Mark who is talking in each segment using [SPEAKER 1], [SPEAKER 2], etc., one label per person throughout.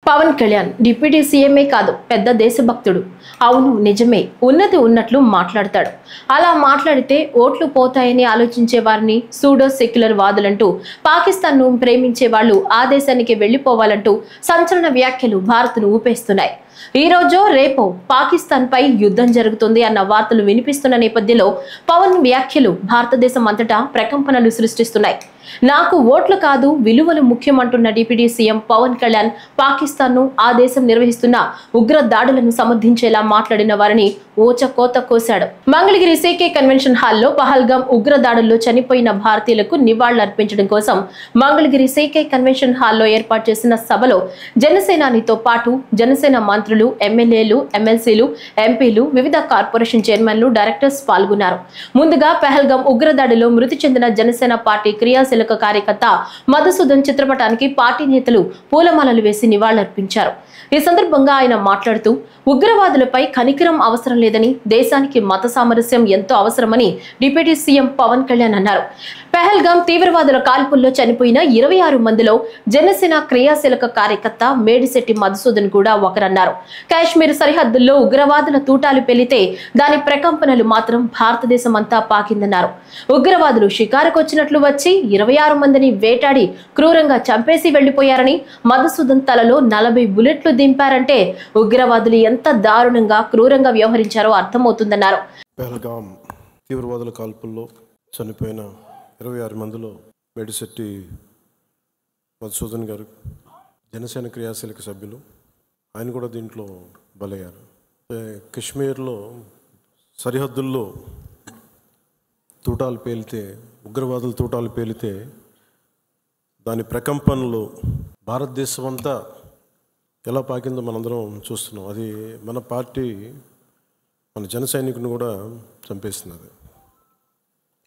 [SPEAKER 1] Pawan Kalyan deputy సీఎంఏ కాదు, పెద్ద దేశభక్తుడు. అవును, నిజమే. ఉన్నది ఉన్నట్లు మాట్లాడతాడు. అలా మాట్లాడితే ఓట్లు పోతాయని ఆలోచించే వారిని సూడో సెక్యులర్ వాదులంటూ, పాకిస్తాన్ను ప్రేమించే వాళ్ళు ఆ దేశానికి వెళ్లిపోవాలంటూ సంచలన వ్యాఖ్యలు భారత్ను ఊపేస్తున్నాయి. ఈ రోజో రేపో పాకిస్తాన్ పై యుద్ధం జరుగుతుంది అన్న వార్తలు వినిపిస్తున్న నేపథ్యంలో పవన్ వ్యాఖ్యలు భారతదేశం అంతటా ప్రకంపనలు సృష్టిస్తున్నాయి. నాకు ఓట్లు కాదు, విలువలు ముఖ్యమంటున్న డిప్యూటీ సీఎం పవన్ కళ్యాణ్ పాకిస్తాన్ను, ఆ దేశం నిర్వహిస్తున్న ఉగ్ర దాడులను సమర్థించేలా మాట్లాడిన వారిని ఊచకోత కోశాడు. మంగళగిరి సీకే కన్వెన్షన్ హాల్లో పహల్గాం ఉగ్ర దాడుల్లో చనిపోయిన భారతీయులకు నివాళులర్పించడం కోసం మంగళగిరి సీకే కన్వెన్షన్ హాల్లో ఏర్పాటు చేసిన సభలో జనసేనానితో పాటు జనసేన మంత్రులు, ఎమ్మెల్యేలు, ఎమ్మెల్సీలు, ఎంపీలు, వివిధ కార్పొరేషన్ చైర్మన్లు, డైరెక్టర్స్ పాల్గొన్నారు. ముందుగా పహల్గాం ఉగ్రదాడిలో మృతి చెందిన జనసేన పార్టీ క్రియాశీలక కార్యకర్త మధుసూదన్ చిత్రపటానికి పార్టీ నేతలు పూలమాలలు వేసి నివాళులర్పించారు. ఈ సందర్భంగా ఆయన మాట్లాడుతూ, ఉగ్రవాదులపై కనికరం అవసరం లేదని, దేశానికి మత సామరస్యం ఎంతో అవసరమని డిప్యూటీ సీఎం పవన్ కళ్యాణ్ అన్నారు. పహల్గాం తీవ్రవాదుల కాల్పుల్లో చనిపోయిన 26 మందిలో జనసేన క్రియాశీలక కార్యకర్త మేడిశెట్టి మధుసూదన్ కూడా ఒకరన్నారు. కాశ్మీర్ సరిహద్దుల్లో ఉగ్రవాదుల తూటాలు పెళ్లితే దాని ప్రకంపనలు మాత్రం భారతదేశం అంతా పాకిందన్నారు. ఉగ్రవాదులు షికారుకొచ్చినట్లు వచ్చి 26 మందిని వేటాడి క్రూరంగా చంపేసి వెళ్లిపోయారని, మధుసూదన్ తలలో 40 బుల్లెట్లు దింపారంటే ఉగ్రవాదులు ఎంత దారుణంగా, క్రూరంగా వ్యవహరించారో అర్థమవుతుందన్నారు.
[SPEAKER 2] పహల్గాం తీవ్రవాదుల కాల్పుల్లో చనిపోయిన 26 మందిలో మేడిశెట్టి మధుసూదన్ గారు జనసేన క్రియాశీలక సభ్యులు, ఆయన కూడా దీంట్లో బలయ్యారు. కశ్మీర్లో సరిహద్దుల్లో తూటాలు పేలితే, ఉగ్రవాదుల తూటాలు పేలితే దాని ప్రకంపనలు భారతదేశం అంతా ఎలా పాకిందో మనందరం చూస్తున్నాం. అది మన పార్టీ, మన జన సైనికుని కూడా చంపేస్తున్నది.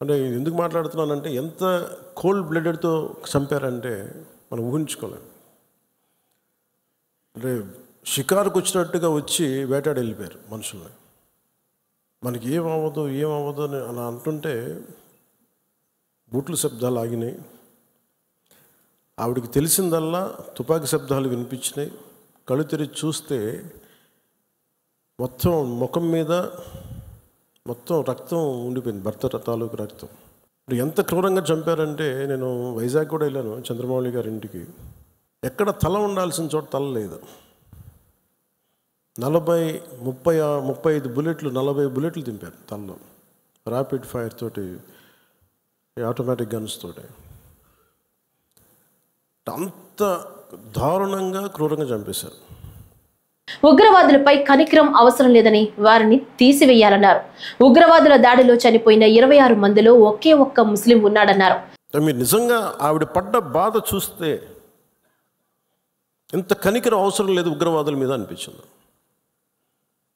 [SPEAKER 2] అంటే ఎందుకు మాట్లాడుతున్నానంటే, ఎంత కోల్డ్ బ్లడెడ్తో చంపారంటే మనం ఊహించుకోలేం. అంటే షికారుకు వచ్చినట్టుగా వచ్చి వేటాడి వెళ్ళిపోయారు మనుషుల్ని. మనకి ఏమవ్వదు అని అలా అంటుంటే బూట్ల శబ్దాలు ఆగినాయి. ఆవిడికి తెలిసిందల్లా తుపాకీ శబ్దాలు వినిపించినాయి. కళ్ళు తెరిచి చూస్తే మొత్తం ముఖం మీద మొత్తం రక్తం ఉండిపోయింది, భర్త తాలూకు రక్తం. ఎంత క్రూరంగా చంపారంటే, నేను వైజాగ్ కూడా వెళ్ళాను చంద్రమౌళి గారి ఇంటికి. ఎక్కడ తల ఉండాల్సిన చోట తల లేదు. 35 బుల్లెట్లు, 40 బుల్లెట్లు దింపారు తలలో, ర్యాపిడ్ ఫైర్ తోటి, ఆటోమేటిక్ గన్స్ తోటి. అంత దారుణంగా, క్రూరంగా చంపేశారు.
[SPEAKER 1] ఉగ్రవాదులపై కనికరం అవసరం లేదని, వారిని తీసివేయాలన్నారు. ఉగ్రవాదుల దాడిలో చనిపోయిన 26 మందిలో ఒకే ఒక్క ముస్లిం ఉన్నాడన్నారు.
[SPEAKER 2] మీరు నిజంగా ఆవిడ పడ్డ బాధ చూస్తే ఇంత కనికరం అవసరం లేదు ఉగ్రవాదుల మీద అనిపించింది.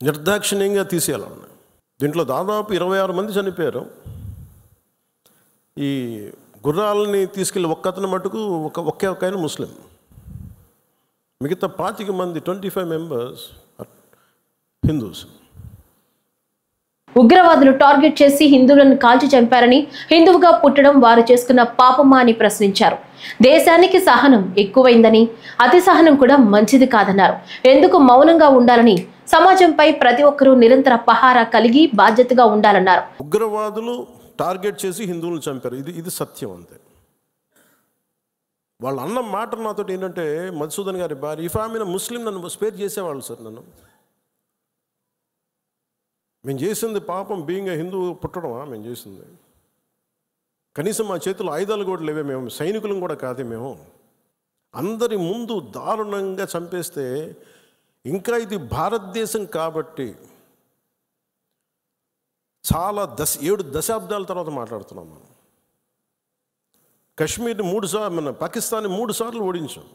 [SPEAKER 2] నిర్దాక్షిణ్యంగా తీసేయాలన్నా. దీంట్లో దాదాపు 26 మంది చనిపోయారు. ఈ గుర్రాలని తీసుకెళ్ళి ఒక్కతను మటుకు ఒకే ఆయన ముస్లిం. మిగతా 25 మంది, 25 మెంబర్స్ హిందూస్.
[SPEAKER 1] ఉగ్రవాదులు టార్గెట్ చేసి హిందువులను కాల్చి చంపారని, హిందువుగా పుట్టడం వారు చేసుకున్న పాపమా అని ప్రశ్నించారు. దేశానికి సహనం ఎక్కువైందని, అతి సహనం కూడా మంచిది కాదన్నారు. ఎందుకు మౌనంగా ఉండాలని, సమాజంపై ప్రతి ఒక్కరూ నిరంతర పహారా కలిగి బాధ్యతగా ఉండాలన్నారు.
[SPEAKER 2] ఉగ్రవాదులు టార్గెట్ చేసి హిందువులను చంపారు, ఇది సత్యం. అంతే. వాళ్ళు అన్న మాట నాతో ఏంటంటే, మధుసూదన్ గారి భార్య, ఇఫ్ ఆమె ముస్లిం నన్ను స్పేర్ చేసేవాళ్ళు సార్. మేము చేసింది పాపం, బీయింగ్ హిందూ పుట్టడమా మేము చేసింది? కనీసం మా చేతుల్లో ఆయుధాలు కూడా లేవే, మేము సైనికులం కూడా కాదే. మేము అందరి ముందు దారుణంగా చంపేస్తే, ఇంకా ఇది భారతదేశం కాబట్టి చాలా 7 దశాబ్దాల తర్వాత మాట్లాడుతున్నాం మనం. కశ్మీర్ని 3 సార్లు, మన పాకిస్తాన్ని 3 సార్లు ఓడించాం.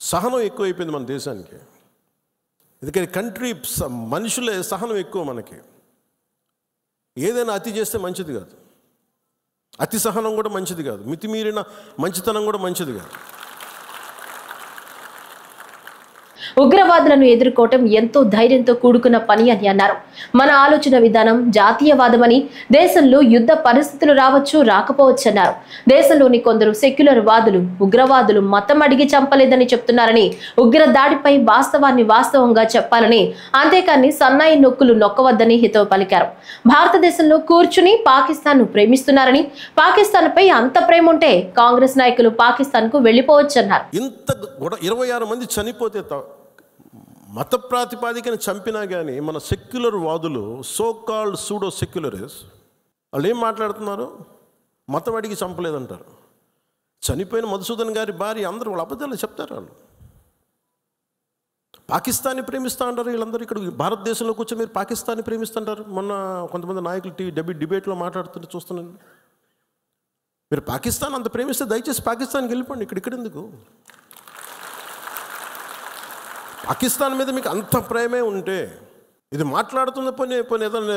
[SPEAKER 2] సహనం ఎక్కువైపోయింది మన దేశానికి. ఎందుకంటే కంట్రీ, మనుషులే సహనం ఎక్కువ మనకి. ఏదైనా అతి చేస్తే మంచిది కాదు, అతి సహనం కూడా మంచిది కాదు, మితిమీరిన మంచితనం కూడా మంచిది కాదు.
[SPEAKER 1] ఉగ్రవాదులను ఎదుర్కోవటం ఎంతో ధైర్యంతో కూడుకున్న పని అని అన్నారు. మన ఆలోచన విధానం జాతీయవాదమని, దేశంలో యుద్ధ పరిస్థితులు రావచ్చు రాకపోవచ్చు అన్నారు. దేశంలోని కొందరు సెక్యులర్ వాదులు ఉగ్రవాదులు మతం అడిగి చంపలేదని చెప్తున్నారని, ఉగ్ర దాడిపై వాస్తవాన్ని వాస్తవంగా చెప్పాలని, అంతేకాని సన్నాయి నొక్కులు నొక్కవద్దని హితవు పలికారు. భారతదేశంలో కూర్చుని పాకిస్తాన్ ను ప్రేమిస్తున్నారని, పాకిస్తాన్ పై అంత ప్రేమ ఉంటే కాంగ్రెస్ నాయకులు పాకిస్తాన్ కు వెళ్లిపోవచ్చన్నారు.
[SPEAKER 2] ఇంత 26 మంది చనిపోతే మత ప్రాతిపాదికను చంపినా కానీ మన సెక్యులర్ వాదులు, సో కాల్డ్ సూడో సెక్యులరిస్ట్, వాళ్ళు ఏం మాట్లాడుతున్నారు? మతం అడిగి చంపలేదంటారు. చనిపోయిన మధుసూదన్ గారి భార్య అందరూ వాళ్ళ అబద్ధాలు చెప్తారు. వాళ్ళు పాకిస్తాన్ని ప్రేమిస్తూ ఉంటారు. వీళ్ళందరూ ఇక్కడ భారతదేశంలో కూర్చొని మీరు పాకిస్తాన్ని ప్రేమిస్తుంటారు. మొన్న కొంతమంది నాయకులు డిబేట్లో మాట్లాడుతుంటే చూస్తున్నాను. మీరు పాకిస్తాన్ అంత ప్రేమిస్తే దయచేసి పాకిస్తాన్కి వెళ్ళిపోండి. ఇక్కడ ఎందుకు? పాకిస్తాన్ మీద మీకు అంత ప్రేమే ఉంటే ఇది మాట్లాడుతున్న పని ఏదైనా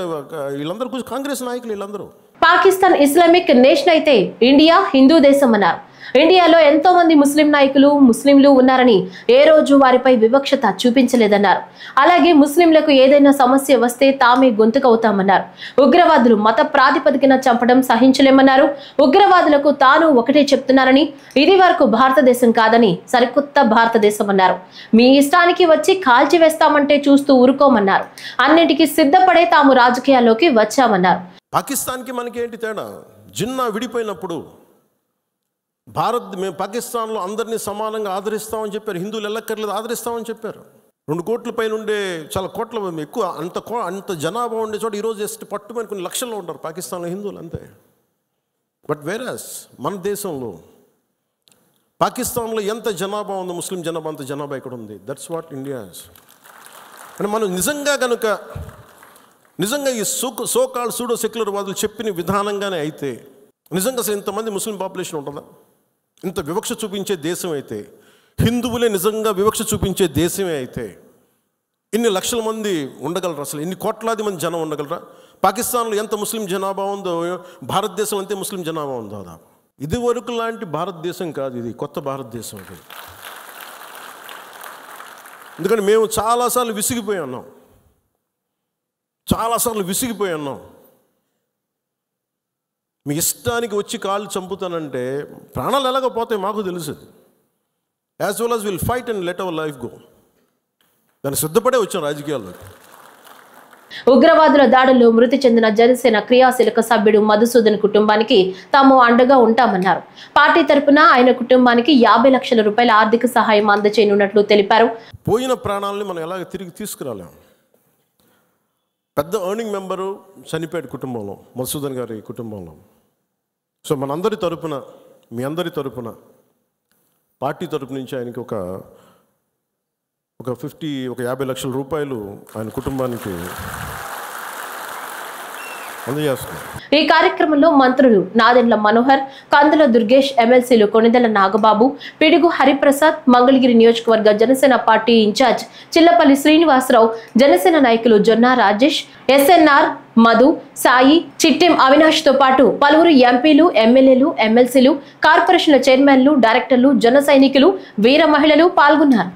[SPEAKER 2] వీళ్ళందరూ కూర్చొని కాంగ్రెస్ నాయకులు వీళ్ళందరూ.
[SPEAKER 1] పాకిస్తాన్ ఇస్లామిక్ నేషన్ అయితే ఇండియా హిందూ దేశం అన్నారు. ఇండియాలో ఎంతో మంది ముస్లిం నాయకులు, ముస్లింలు ఉన్నారని ఏ రోజు వారిపై వివక్షత చూపించలేదన్నారు. అలాగే ముస్లింలకు ఏదైనా సమస్య వస్తే తామే గొంతుకవుతామన్నారు. ఉగ్రవాదులు మత ప్రాతిపదికన చంపడం సహించలేమన్నారు. ఉగ్రవాదులకు తాను ఒకటే చెప్తున్నారని, ఇది వరకు భారతదేశం కాదని సరికొత్త భారతదేశం అన్నారు. మీ ఇష్టానికి వచ్చి కాల్చివేస్తామంటే చూస్తూ ఊరుకోమన్నారు. అన్నిటికీ సిద్ధపడే తాము రాజకీయాల్లోకి వచ్చామన్నారు.
[SPEAKER 2] పాకిస్తాన్కి మనకి ఏంటి తేడా? జిన్నా విడిపోయినప్పుడు మేము పాకిస్తాన్లో అందరినీ సమానంగా ఆదరిస్తామని చెప్పారు. హిందువులు ఎల్లక్కర్లేదు ఆదరిస్తామని చెప్పారు. 2 కోట్ల పైన ఉండే, చాలా కోట్ల ఎక్కువ, అంత జనాభా ఉండే చోట ఈరోజు జస్ట్ పట్టుమని కొన్ని లక్షల్లో ఉంటారు పాకిస్తాన్లో హిందువులు అంతే. బట్ వేరస్ మన దేశంలో పాకిస్తాన్లో ఎంత జనాభా ఉందో ముస్లిం జనాభా అంత జనాభా ఇక్కడ ఉంది. That's what India is. అంటే మనం నిజంగా ఈ సో కాల్డ్ సూడో సెక్యులర్ వాదులు చెప్పిన విధానంగానే అయితే నిజంగా అసలు ఇంతమంది ముస్లిం పాపులేషన్ ఉంటుందా? ఇంత వివక్ష చూపించే దేశం అయితే, హిందువులే నిజంగా వివక్ష చూపించే దేశమే అయితే ఇన్ని లక్షల మంది ఉండగలరా? అసలు ఇన్ని కోట్లాది మంది జనం ఉండగలరా? పాకిస్తాన్లో ఎంత ముస్లిం జనాభా ఉందో భారతదేశం అంతే ముస్లిం జనాభా ఉందో. దాదాపు ఇది వరకు లాంటి భారతదేశం కాదు, ఇది కొత్త భారతదేశం. ఇది ఎందుకంటే మేము చాలాసార్లు విసిగిపోయి ఉన్నాం. మీ ఇష్టానికి వచ్చి కాళ్ళు చంపుతానంటే ప్రాణాలు ఎలాగో పోతాయి మాకు తెలుసు. As well as will fight and let our life go. దాన్ని సిద్ధపడే వచ్చాం రాజకీయాల్లో.
[SPEAKER 1] ఉగ్రవాదుల దాడుల్లో మృతి చెందిన జనసేన క్రియాశీలక సభ్యుడు మధుసూదన్ కుటుంబానికి తాము అండగా ఉంటామన్నారు. పార్టీ తరపున ఆయన కుటుంబానికి 50 లక్షల రూపాయల ఆర్థిక సహాయం అందజేయనున్నట్లు తెలిపారు.
[SPEAKER 2] పోయిన ప్రాణాలని మనం ఎలాగ తిరిగి తీసుకురాలేం. పెద్ద ఎర్నింగ్ మెంబరు చనిపోయాడు కుటుంబంలో, మధుసూదన్ గారి కుటుంబంలో. సో మనందరి తరపున, మీ అందరి తరపున, పార్టీ తరపు నుంచి ఆయనకి ఒక 50 లక్షల రూపాయలు ఆయన కుటుంబానికి అందజేస్తున్నారు.
[SPEAKER 1] ఈ కార్యక్రమంలో మంత్రులు నాదెండ్ల మనోహర్, కందుల దుర్గేష్, ఎమ్మెల్సీలు కొణిదెల నాగబాబు, పిడుగు హరిప్రసాద్, మంగళగిరి నియోజకవర్గ జనసేన పార్టీ ఇన్ఛార్జ్ చిల్లపల్లి శ్రీనివాసరావు, జనసేన నాయకులు జొన్నా రాజేష్, ఎస్ఎన్ఆర్, మధు, సాయి, చిట్టెం అవినాష్ తో పాటు పలువురు ఎంపీలు, ఎమ్మెల్యేలు, ఎమ్మెల్సీలు, కార్పొరేషన్ల చైర్మన్లు, డైరెక్టర్లు, జన సైనికులు, వీర మహిళలు పాల్గొన్నారు.